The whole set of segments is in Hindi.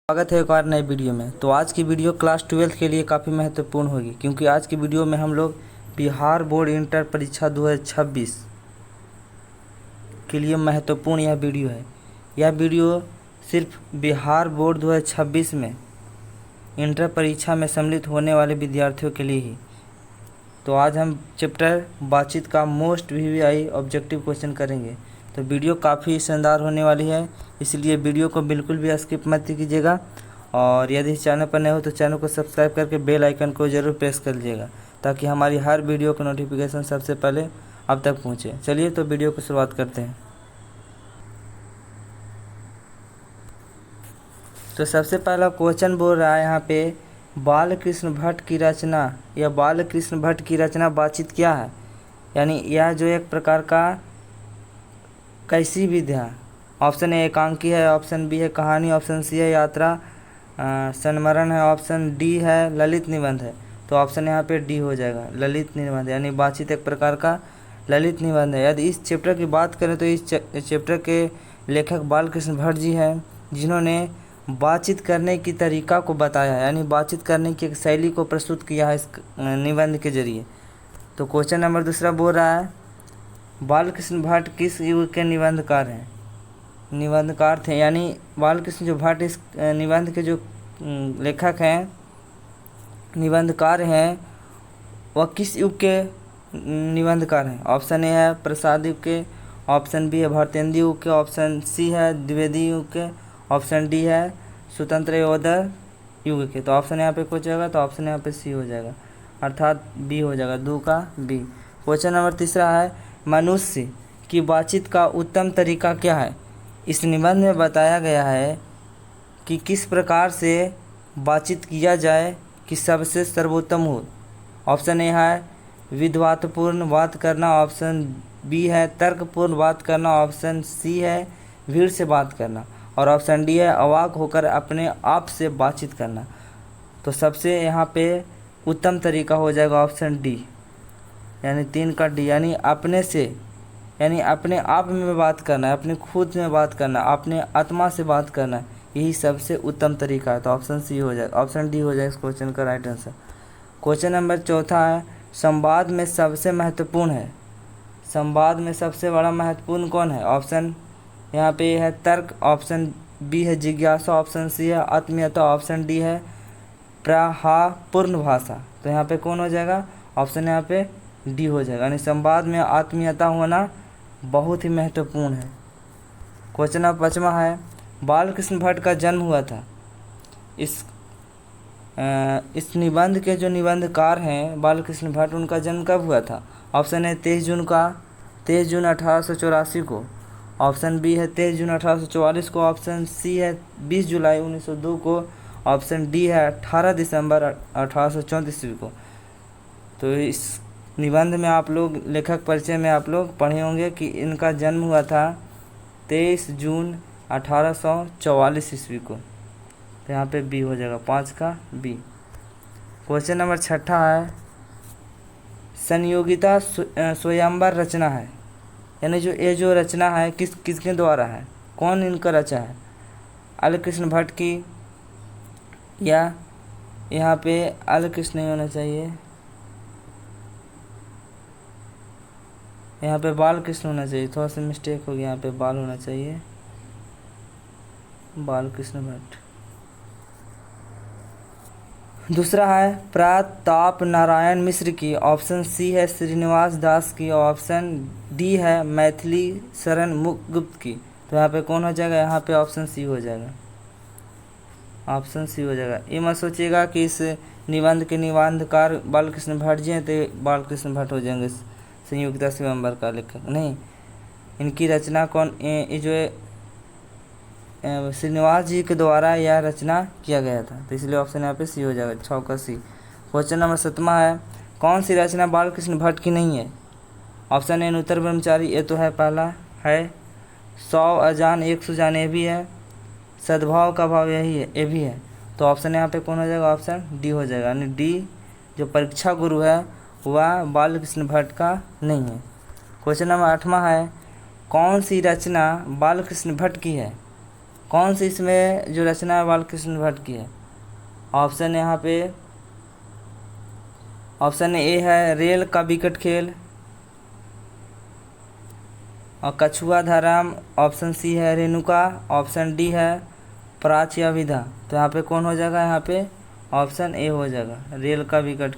स्वागत है एक और नए वीडियो में। तो आज की वीडियो क्लास 12 के लिए काफ़ी महत्वपूर्ण होगी, क्योंकि आज की वीडियो में हम लोग बिहार बोर्ड इंटर परीक्षा 2026 के लिए महत्वपूर्ण यह वीडियो है। यह वीडियो सिर्फ बिहार बोर्ड 2026 में इंटर परीक्षा में सम्मिलित होने वाले विद्यार्थियों के लिए ही। तो आज हम चैप्टर बातचीत का मोस्ट VVI ऑब्जेक्टिव क्वेश्चन करेंगे। तो वीडियो काफ़ी शानदार होने वाली है, इसलिए वीडियो को बिल्कुल भी स्किप मत कीजिएगा। और यदि चैनल पर नए हो तो चैनल को सब्सक्राइब करके बेल आइकन को ज़रूर प्रेस कर लीजिएगा, ताकि हमारी हर वीडियो का नोटिफिकेशन सबसे पहले आप तक पहुँचे। चलिए तो वीडियो की शुरुआत करते हैं। तो सबसे पहला क्वेश्चन बोल रहा है यहाँ पे, बाल कृष्ण भट्ट की रचना या बाल कृष्ण भट्ट की रचना बातचीत क्या है। यानी यह जो एक प्रकार का कैसी विधा। ऑप्शन ए एकांकी है, ऑप्शन बी है कहानी, ऑप्शन सी है यात्रा संस्मरण है, ऑप्शन डी है ललित निबंध है। तो ऑप्शन यहाँ पे डी हो जाएगा, ललित निबंध। यानी बातचीत एक प्रकार का ललित निबंध है। यदि इस चैप्टर की बात करें तो इस चैप्टर के लेखक बालकृष्ण भट्ट जी हैं, जिन्होंने बातचीत करने की तरीका को बताया है, यानी बातचीत करने की एक शैली को प्रस्तुत किया है इस निबंध के जरिए। तो क्वेश्चन नंबर दूसरा बोल रहा है, बालकृष्ण भट्ट किस युग के निबंधकार हैं। निबंधकार थे, यानी बालकृष्ण जो भट्ट इस निबंध के जो लेखक हैं, निबंधकार हैं, वह किस युग के निबंधकार हैं। ऑप्शन ए है प्रसाद युग के, ऑप्शन बी है भारतेंदु युग के, ऑप्शन सी है द्विवेदी युग के, ऑप्शन डी है स्वतंत्र योद्धा युग के। तो ऑप्शन यहाँ पे कुछ जाएगा, तो ऑप्शन यहाँ पे सी हो जाएगा, अर्थात बी हो जाएगा, 2 का बी। क्वेश्चन नंबर तीसरा है, मनुष्य की बातचीत का उत्तम तरीका क्या है। इस निबंध में बताया गया है कि किस प्रकार से बातचीत किया जाए कि सबसे सर्वोत्तम हो। ऑप्शन ए है विद्वत्तापूर्ण बात करना, ऑप्शन बी है तर्कपूर्ण बात करना, ऑप्शन सी है भीड़ से बात करना, और ऑप्शन डी है अवाक होकर अपने आप से बातचीत करना। तो सबसे यहाँ पे उत्तम तरीका हो जाएगा ऑप्शन डी, यानी 3 का डी, यानी अपने से, यानी अपने आप में बात करना है, अपने खुद में बात करना, अपने आत्मा से बात करना, यही सबसे उत्तम तरीका है। तो ऑप्शन सी हो जाएगा, ऑप्शन डी हो जाएगा इस क्वेश्चन का राइट आंसर। क्वेश्चन नंबर चौथा है, संवाद में सबसे महत्वपूर्ण है। संवाद में सबसे बड़ा महत्वपूर्ण कौन है। ऑप्शन यहाँ पे है तर्क, ऑप्शन बी है जिज्ञासा, ऑप्शन सी है आत्मीयता, ऑप्शन डी है प्रहापूर्ण भाषा। तो यहाँ पे कौन हो जाएगा, ऑप्शन यहाँ पे डी हो जाएगा, यानी संवाद में आत्मीयता होना बहुत ही महत्वपूर्ण है। क्वेश्चन नंबर 5वां है, बालकृष्ण भट्ट का जन्म हुआ था। इस निबंध के जो निबंधकार हैं बालकृष्ण भट्ट, उनका जन्म कब हुआ था। ऑप्शन है 23 जून 1884 को, ऑप्शन बी है 23 जून 1844 को, ऑप्शन सी है 20 जुलाई 1902 को, ऑप्शन डी है 18 दिसंबर 1834 को। तो इस निबंध में आप लोग लेखक परिचय में आप लोग पढ़े होंगे कि इनका जन्म हुआ था 23 जून 1844 ईस्वी को। तो यहाँ पे बी हो जाएगा, 5 का बी। क्वेश्चन नंबर 6 है, संयोगिता स्वयंवर रचना है, यानी ये जो रचना है किसके द्वारा है, कौन इनका रचा है। बालकृष्ण भट्ट की, या यहाँ पे बालकृष्ण नहीं होना चाहिए, यहाँ पे बालकृष्ण होना चाहिए, थोड़ा सा मिस्टेक हो गया, यहाँ पे बाल होना चाहिए, बालकृष्ण भट्ट। दूसरा है प्रताप नारायण मिश्र की, ऑप्शन सी है श्रीनिवास दास की, ऑप्शन डी है मैथिली शरण गुप्त की। तो यहाँ पे कौन हो जाएगा, यहाँ पे ऑप्शन सी हो जाएगा, ऑप्शन सी हो जाएगा। ये मत सोचिएगा कि इस निबंध के निबंधकार बालकृष्ण भट्ट जी हैं तो बालकृष्ण भट्ट हो जाएंगे संयोगिता स्वयंवर का लेखक, नहीं। इनकी रचना कौन, ये जो श्रीनिवास जी के द्वारा यह रचना किया गया था। तो इसलिए ऑप्शन यहाँ पे सी हो जाएगा, 6 का सी। क्वेश्चन नंबर 7वां है, कौन सी रचना बालकृष्ण भट्ट की नहीं है। ऑप्शन ए उत्तर ब्रह्मचारी, ये तो है पहला है, 100 अजान 1 सुजान, ये भी है, सद्भाव का भाव यही है, ये भी है। तो ऑप्शन यहाँ पे कौन हो जाएगा, ऑप्शन डी हो जाएगा, यानी डी जो परीक्षा गुरु है वह बालकृष्ण भट्ट का नहीं है। क्वेश्चन नंबर 8वां है, कौन सी रचना बालकृष्ण भट्ट की है। कौन सी इसमें जो रचना है बालकृष्ण भट्ट की है? ऑप्शन यहाँ पे ऑप्शन ए है रेल का विकट खेल और कछुआ धर्म, ऑप्शन सी है रेणुका, ऑप्शन डी है प्राच्य या विधा। तो यहाँ पे कौन हो जाएगा? यहाँ पे ऑप्शन ए हो जाएगा, रेल का विकट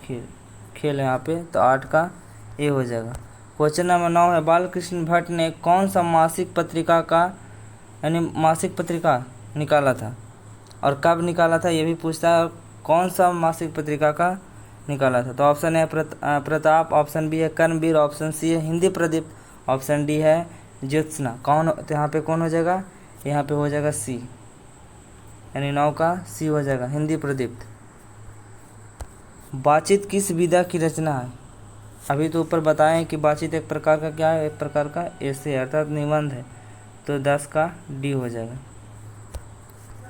खेल यहाँ पे, तो 8 का ए हो जाएगा। क्वेश्चन नंबर 9 है बालकृष्ण भट्ट ने कौन सा मासिक पत्रिका का यानी मासिक पत्रिका निकाला था और कब निकाला था, ये भी पूछता है। कौन सा मासिक पत्रिका का निकाला था? तो ऑप्शन है प्रताप, ऑप्शन बी है कर्मवीर, ऑप्शन सी है हिंदी प्रदीप, ऑप्शन डी है ज्योत्सना। कौन? तो यहाँ पे कौन हो जाएगा? यहाँ पे हो जाएगा सी, यानी 9 का सी हो जाएगा, हिंदी प्रदीप्त। बातचीत किस विधा की रचना है? अभी तो ऊपर बताएं कि बातचीत एक प्रकार का क्या है? एक प्रकार का ऐसे अर्थात निबंध है, तो 10 का डी हो जाएगा।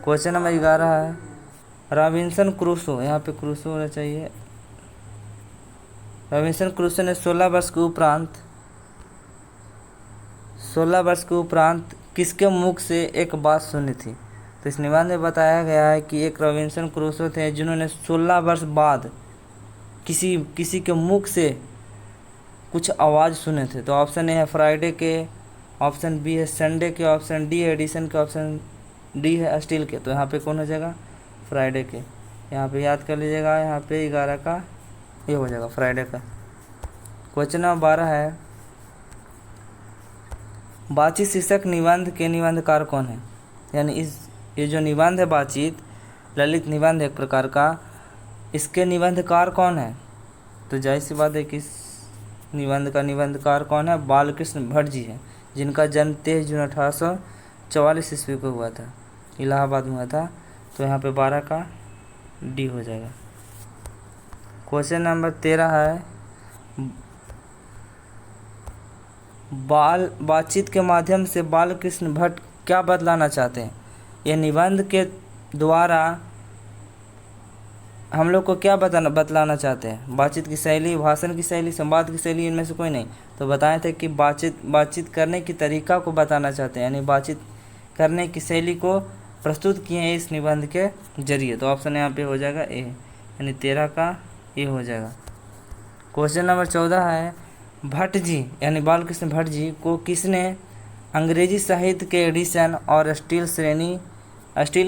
क्वेश्चन नंबर 11 है रॉबिन्सन क्रूसो, यहाँ पे क्रूसो होना चाहिए। रॉबिन्सन क्रूसो ने 16 वर्ष के उपरांत किसके मुख से एक बात सुनी थी? तो इस निबंध में बताया गया है कि एक रॉबिन्सन क्रूसो थे जिन्होंने 16 वर्ष बाद किसी के मुख से कुछ आवाज़ सुने थे। तो ऑप्शन ए है फ्राइडे के, ऑप्शन बी है संडे के, ऑप्शन डी है एडिसन के, ऑप्शन डी है स्टील के। तो यहाँ पे कौन हो जाएगा? फ्राइडे के। यहाँ पे याद कर लीजिएगा, यहाँ पे 11 का ये हो जाएगा, फ्राइडे का। क्वेश्चन नंबर 12 है बातचीत शीर्षक निबंध के निबंधकार कौन है? यानी ये जो निबंध है बातचीत, ललित निबंध एक प्रकार का, इसके निबंधकार कौन है? तो जाहिर सी बात है कि इस निबंध का निबंधकार कौन है? बालकृष्ण भट्ट जी हैं, जिनका जन्म 23 जून 1844 ईस्वी को हुआ था, इलाहाबाद में हुआ था। तो यहाँ पे 12 का डी हो जाएगा। क्वेश्चन नंबर 13 है बातचीत के माध्यम से बालकृष्ण भट्ट क्या बतलाना चाहते हैं? यह निबंध के द्वारा हम लोग को क्या बतलाना चाहते हैं? बातचीत की शैली, भाषण की शैली, संवाद की शैली, इनमें से कोई नहीं। तो बताए थे कि बातचीत करने की तरीका को बताना चाहते हैं, यानी बातचीत करने की शैली को प्रस्तुत किए हैं इस निबंध के जरिए। तो ऑप्शन यहाँ पे हो जाएगा ए, यानी 13 का ए हो जाएगा। क्वेश्चन नंबर 14 है भट्ट जी यानी बालकृष्ण भट्ट जी को किसने अंग्रेजी साहित्य के एडिशन और स्टील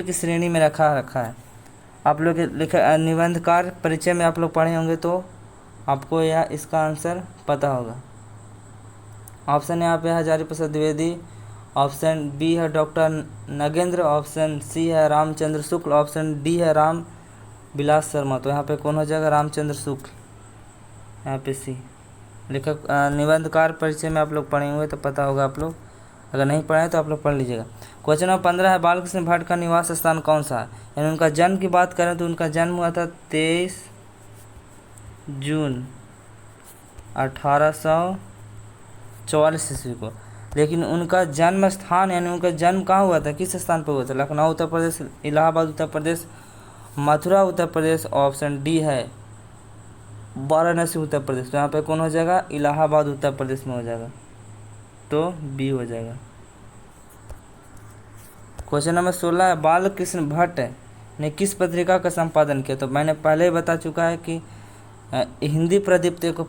की श्रेणी में रखा है? आप लोग लिखा निबंधकार परिचय में आप लोग पढ़े होंगे तो आपको यह इसका आंसर पता होगा। ऑप्शन यहाँ पे हजारी प्रसाद द्विवेदी, ऑप्शन बी है डॉक्टर नगेंद्र, ऑप्शन सी है रामचंद्र शुक्ल, ऑप्शन डी है राम विलास शर्मा। तो यहाँ पे कौन हो जाएगा? रामचंद्र शुक्ल, यहाँ पे सी। लेखक निबंधकार परिचय में आप लोग पढ़े हुए तो पता होगा आप लोग, अगर नहीं पढ़े तो आप लोग पढ़ लीजिएगा। क्वेश्चन नंबर 15 है बालकृष्ण भट्ट का निवास स्थान कौन सा है? यानी उनका जन्म की बात करें तो उनका जन्म हुआ था 23 जून 1844 ईस्वी को, लेकिन उनका जन्म स्थान यानी उनका जन्म कहाँ हुआ था, किस स्थान पर हुआ था? लखनऊ उत्तर प्रदेश, इलाहाबाद उत्तर प्रदेश, मथुरा उत्तर प्रदेश, ऑप्शन डी है वाराणसी उत्तर प्रदेश। तो यहाँ पे कौन हो जाएगा? इलाहाबाद उत्तर प्रदेश में हो जाएगा, तो बी हो जाएगा। क्वेश्चन नंबर 16 है बालकृष्ण भट्ट ने किस पत्रिका का संपादन किया? तो मैंने पहले ही बता चुका है कि हिंदी प्रदीप्त को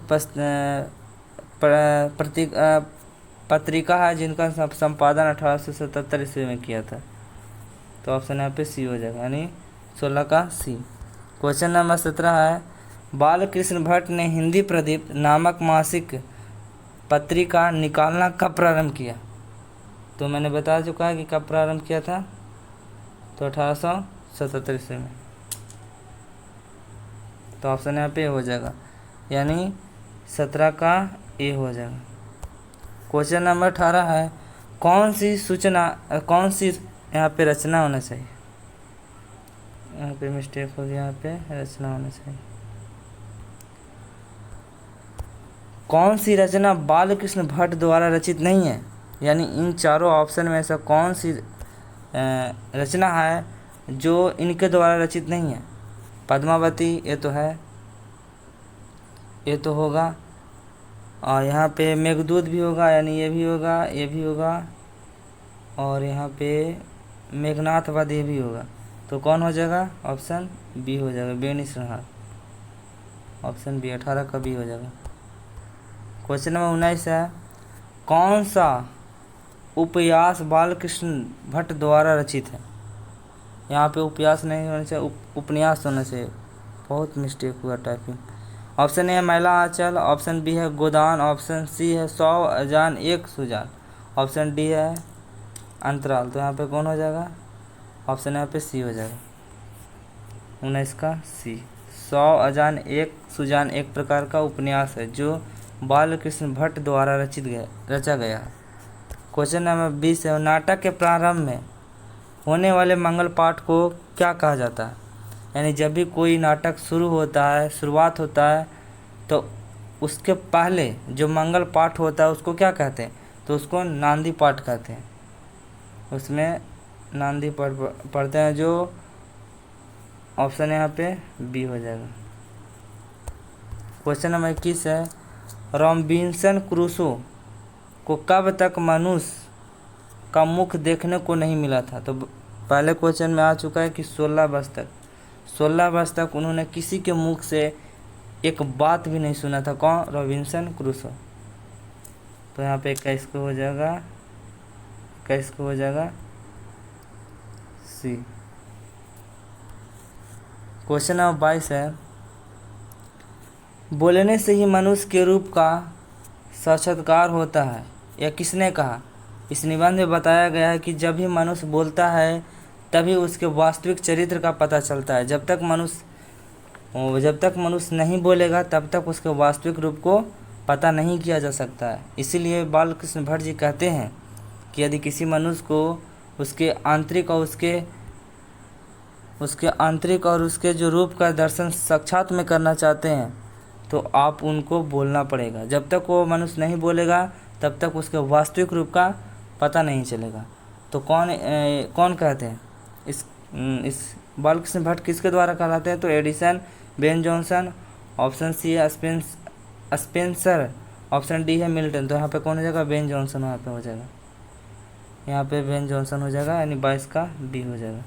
पत्रिका है जिनका संपादन 1877 ईस्वी में किया था। तो ऑप्शन यहाँ पे सी हो जाएगा, यानी 16 का सी। क्वेश्चन नंबर 17 है बालकृष्ण भट्ट ने हिंदी प्रदीप्त नामक मासिक पत्रिका निकालना कब प्रारंभ किया? तो मैंने बता चुका है कि कब प्रारंभ किया था, तो 1877 ईस्वी में। तो ऑप्शन यहाँ पे हो जाएगा, यानी 17 का ए हो जाएगा। क्वेश्चन नंबर 18 है कौन सी यहाँ पे रचना होना चाहिए? यहाँ पे मिस्टेक हो गया, यहाँ पे रचना होना चाहिए। कौन सी रचना बालकृष्ण भट्ट द्वारा रचित नहीं है? यानी इन चारों ऑप्शन में से कौन सी रचना है जो इनके द्वारा रचित नहीं है? पद्मावती ये तो है, ये तो होगा, और यहाँ पे मेघदूत भी होगा, यानी ये भी होगा, ये भी होगा, और यहाँ पे मेघनाथ वध ये भी होगा, तो कौन हो जाएगा? ऑप्शन बी हो जाएगा, बेनिसंहार। ऑप्शन बी 18 का बी हो जाएगा। क्वेश्चन नंबर 19 है, कौन सा उपन्यास बालकृष्ण भट्ट द्वारा रचित है? यहाँ पे उपन्यास नहीं होना चाहिए, उपन्यास होना चाहिए, बहुत मिस्टेक हुआ टाइपिंग। ऑप्शन ए है मैला आंचल, ऑप्शन बी है गोदान, ऑप्शन सी है 100 अजान एक सुजान, ऑप्शन डी है अंतराल। तो यहाँ पे कौन हो जाएगा? ऑप्शन यहाँ पे सी हो जाएगा, 19 का सी। 100 अजान एक सुजान एक प्रकार का उपन्यास है जो बालकृष्ण भट्ट द्वारा रचा गया है। क्वेश्चन नंबर 20 है, नाटक के प्रारंभ में होने वाले मंगल पाठ को क्या कहा जाता है? यानी जब भी कोई नाटक शुरू होता है, शुरुआत होता है, तो उसके पहले जो मंगल पाठ होता है उसको क्या कहते हैं? तो उसको नांदी पाठ कहते हैं। उसमें नांदी पाठ पढ़ते हैं, जो ऑप्शन यहाँ पे बी हो जाएगा। क्वेश्चन नंबर 21 है, रॉबिन्सन क्रूसो को कब तक मनुष्य का मुख देखने को नहीं मिला था? तो पहले क्वेश्चन में आ चुका है कि 16 वर्ष तक उन्होंने किसी के मुख से एक बात भी नहीं सुना था। कौन? Robinson Crusoe. तो यहाँ पे 21 को हो जाएगा, 21 को हो जाएगा सी। क्वेश्चन नंबर 22 है, बोलने से ही मनुष्य के रूप का साक्षात्कार होता है, यह किसने कहा? इस निबंध में बताया गया है कि जब भी मनुष्य बोलता है तभी उसके वास्तविक चरित्र का पता चलता है। जब तक मनुष्य नहीं बोलेगा तब तक उसके वास्तविक रूप को पता नहीं किया जा सकता है। इसीलिए बालकृष्ण भट्ट जी कहते हैं कि यदि किसी मनुष्य को उसके आंतरिक और उसके जो रूप का दर्शन साक्षात में करना चाहते हैं तो आप उनको बोलना पड़ेगा। जब तक वो मनुष्य नहीं बोलेगा तब तक उसके वास्तविक रूप का पता नहीं चलेगा। तो कौन कहते हैं इस बालकृष्ण भट्ट किसके द्वारा कहलाते हैं? तो Edison, Ben Jonson, option C है स्पेंसर, ऑप्शन डी है मिल्टन। तो यहाँ पे कौन हो जाएगा? बेन जॉनसन यहाँ पे हो जाएगा, यहाँ पे बेन जॉनसन हो जाएगा, यानी 22 का डी हो जाएगा।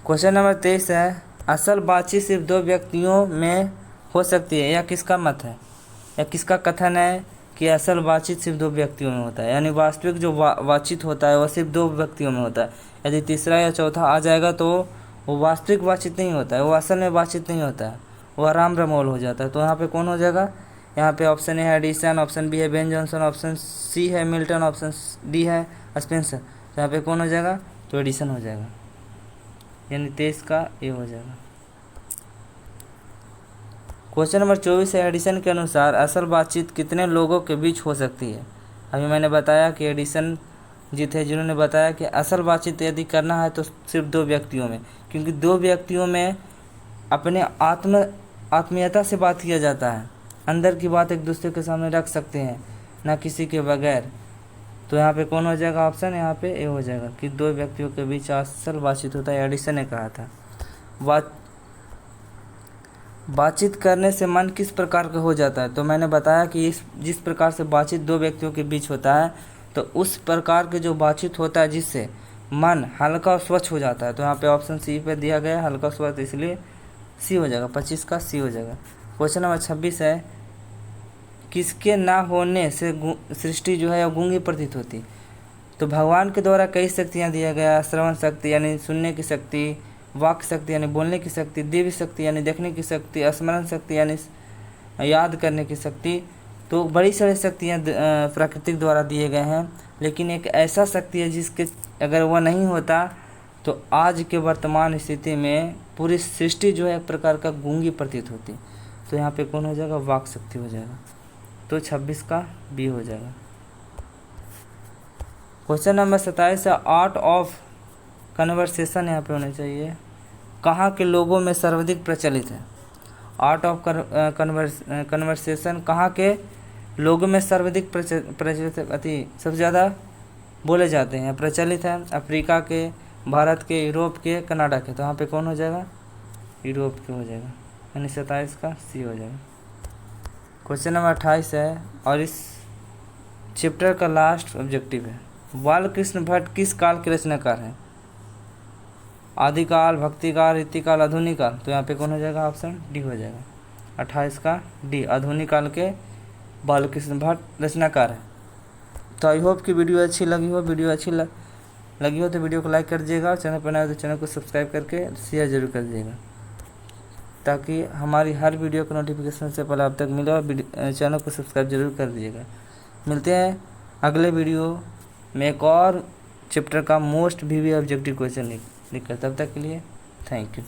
क्वेश्चन नंबर 23 है, असल बातचीत सिर्फ दो व्यक्तियों में हो सकती है, यह किसका मत है? या किसका कथन है कि असल बातचीत सिर्फ दो व्यक्तियों में होता है? यानी वास्तविक जो बातचीत होता है वह सिर्फ दो व्यक्तियों में होता है। यदि तीसरा या चौथा आ जाएगा तो वो वास्तविक बातचीत नहीं होता है, वो असल में बातचीत नहीं होता है, वो राम रमोल हो जाता है। तो यहाँ पे कौन हो जाएगा? यहाँ पे ऑप्शन ए है एडिसन, ऑप्शन बी है बेन जॉनसन, ऑप्शन सी है मिल्टन, ऑप्शन डी है स्पेंसर। तो यहाँ पे कौन हो जाएगा? तो एडिसन हो जाएगा, यानी 23 का ए हो जाएगा। क्वेश्चन नंबर 24 है, एडिसन के अनुसार असल बातचीत कितने लोगों के बीच हो सकती है? अभी मैंने बताया कि एडिसन जी थे जिन्होंने बताया कि असल बातचीत यदि करना है तो सिर्फ दो व्यक्तियों में, क्योंकि दो व्यक्तियों में अपने आत्मीयता से बात किया जाता है, अंदर की बात एक दूसरे के सामने रख सकते हैं, ना किसी के बगैर। तो यहाँ पे कौन हो जाएगा? ऑप्शन यहाँ पे ए हो जाएगा कि दो व्यक्तियों के बीच असल बातचीत होता है, एडिसन ने कहा था। बातचीत करने से मन किस प्रकार का हो जाता है? तो मैंने बताया कि जिस प्रकार से बातचीत दो व्यक्तियों के बीच होता है तो उस प्रकार के जो बातचीत होता है जिससे मन हल्का और स्वच्छ हो जाता है। तो यहाँ पे ऑप्शन सी पे दिया गया है हल्का स्वच्छ, इसलिए सी हो जाएगा, 25 का सी हो जाएगा। क्वेश्चन नंबर 26 है, किसके ना होने से सृष्टि जो है गूंगी प्रतीत होती? तो भगवान के द्वारा कई शक्तियाँ दिया गया, श्रवण शक्ति यानी सुनने की शक्ति, वाक शक्ति यानी बोलने की शक्ति, दिव्य शक्ति यानी देखने की शक्ति, स्मरण शक्ति यानी याद करने की शक्ति। तो बड़ी सारी शक्तियाँ प्राकृतिक द्वारा दिए गए हैं, लेकिन एक ऐसा शक्ति है जिसके अगर वह नहीं होता तो आज के वर्तमान स्थिति में पूरी सृष्टि जो है एक प्रकार का गूंगी प्रतीत होती। तो यहाँ पे कौन हो जाएगा? वाक शक्ति हो जाएगा, तो 26 का बी हो जाएगा। क्वेश्चन नंबर 27 है, आर्ट ऑफ कन्वर्सेशन यहाँ पे होना चाहिए, कहाँ के लोगों में सर्वाधिक प्रचलित है? आर्ट ऑफ कन्वर्सेशन कहाँ के लोगों में सर्वाधिक प्रचलित सबसे ज़्यादा बोले जाते हैं, प्रचलित है? अफ्रीका के, भारत के, यूरोप के, कनाडा के। तो यहाँ पे कौन हो जाएगा? यूरोप के हो जाएगा, यानी 27 का सी हो जाएगा। क्वेश्चन नंबर 28 है, और इस चैप्टर का लास्ट ऑब्जेक्टिव है। बाल कृष्ण भट्ट किस काल के रचनाकार हैं? आदिकाल, भक्तिकाल, रीतिकाल, आधुनिक काल। तो यहाँ पे कौन हो जाएगा? ऑप्शन डी हो जाएगा। 28 का डी, आधुनिक काल के बाल कृष्ण भट्ट रचनाकार है। तो आई होप कि वीडियो अच्छी लगी हो। लगी हो तो वीडियो को लाइक कर दीजिएगा, और चैनल पर नए हो तो चैनल को सब्सक्राइब करके शेयर जरूर कर दीजिएगा, ताकि हमारी हर वीडियो का नोटिफिकेशन से पहले आप तक मिले। और चैनल को सब्सक्राइब जरूर कर दीजिएगा। मिलते हैं अगले वीडियो में एक और चैप्टर का मोस्ट वीवी ऑब्जेक्टिव क्वेश्चन लिखकर। तब तक के लिए थैंक यू।